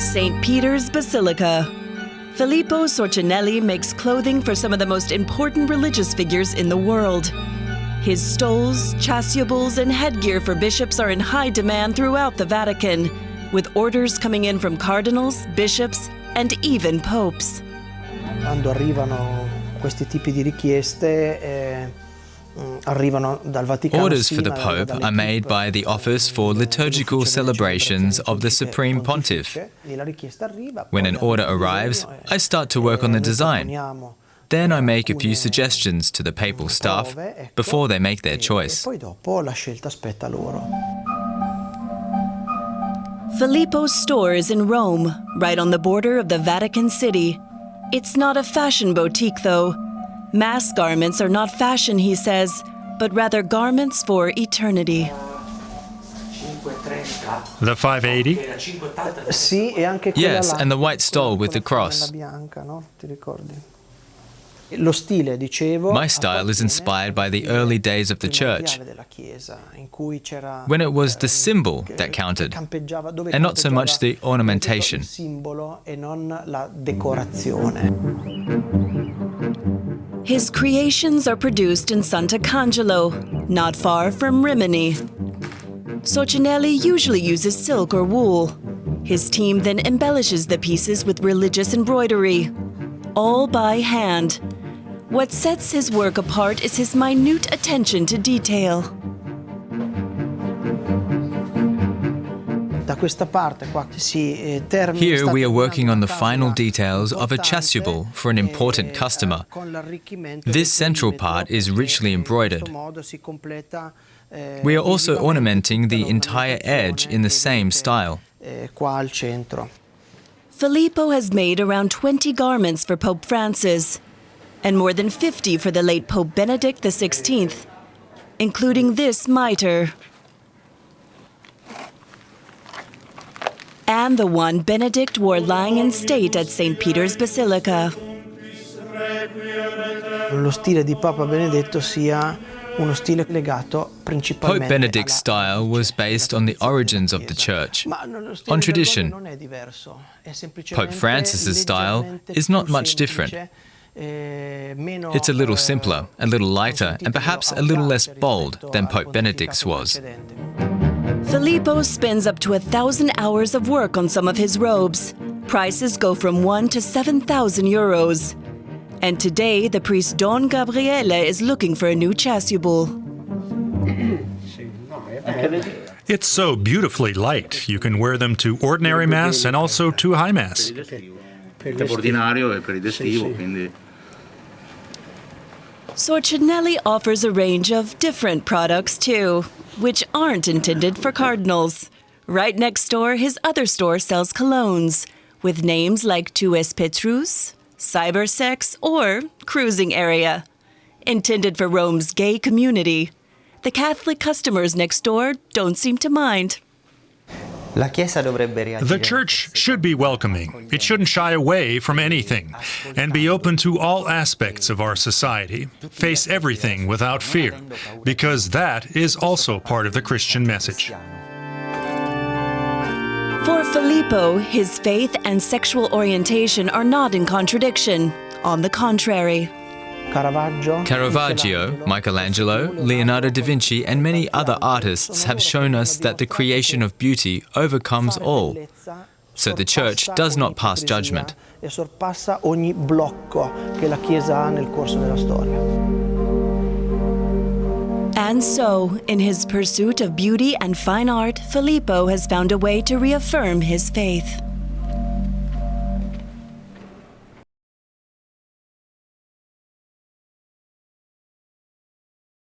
St. Peter's Basilica. Filippo Sorcinelli makes clothing for some of the most important religious figures in the world. His stoles, chasubles, and headgear for bishops are in high demand throughout the Vatican, with orders coming in from cardinals, bishops, and even popes. Quando arrivano questi tipi di richieste, orders for the Pope are made by the Office for Liturgical Celebrations of the Supreme Pontiff. When an order arrives, I start to work on the design. Then I make a few suggestions to the papal staff before they make their choice. Filippo's store is in Rome, right on the border of the Vatican City. It's not a fashion boutique, though. Mass garments are not fashion, he says, but rather garments for eternity. The 580? Yes, and the white stole with the cross. My style is inspired by the early days of the church, when it was the symbol that counted, and not so much the ornamentation. His creations are produced in Sant'Angelo, not far from Rimini. Sorcinelli usually uses silk or wool. His team then embellishes the pieces with religious embroidery, all by hand. What sets his work apart is his minute attention to detail. Here we are working on the final details of a chasuble for an important customer. This central part is richly embroidered. We are also ornamenting the entire edge in the same style. Filippo has made around 20 garments for Pope Francis, and more than 50 for the late Pope Benedict XVI, including this mitre. And the one Benedict wore lying in state at St. Peter's Basilica. Pope Benedict's style was based on the origins of the Church, on tradition. Pope Francis's style is not much different. It's a little simpler, a little lighter, and perhaps a little less bold than Pope Benedict's was. Filippo spends up to 1,000 hours of work on some of his robes. Prices go from 1 to 7,000 euros. And today, the priest Don Gabriele is looking for a new chasuble. It's so beautifully light. You can wear them to ordinary Mass and also to High Mass. Sorcinelli offers a range of different products too, which aren't intended for cardinals. Right next door, his other store sells colognes, with names like Tu es Petrus, Cybersex, or Cruising Area. Intended for Rome's gay community. The Catholic customers next door don't seem to mind. The Church should be welcoming. It shouldn't shy away from anything and be open to all aspects of our society. Face everything without fear, because that is also part of the Christian message. For Filippo, his faith and sexual orientation are not in contradiction. On the contrary. Caravaggio, Michelangelo, Leonardo da Vinci, and many other artists have shown us that the creation of beauty overcomes all. So the Church does not pass judgment. And so, in his pursuit of beauty and fine art, Filippo has found a way to reaffirm his faith.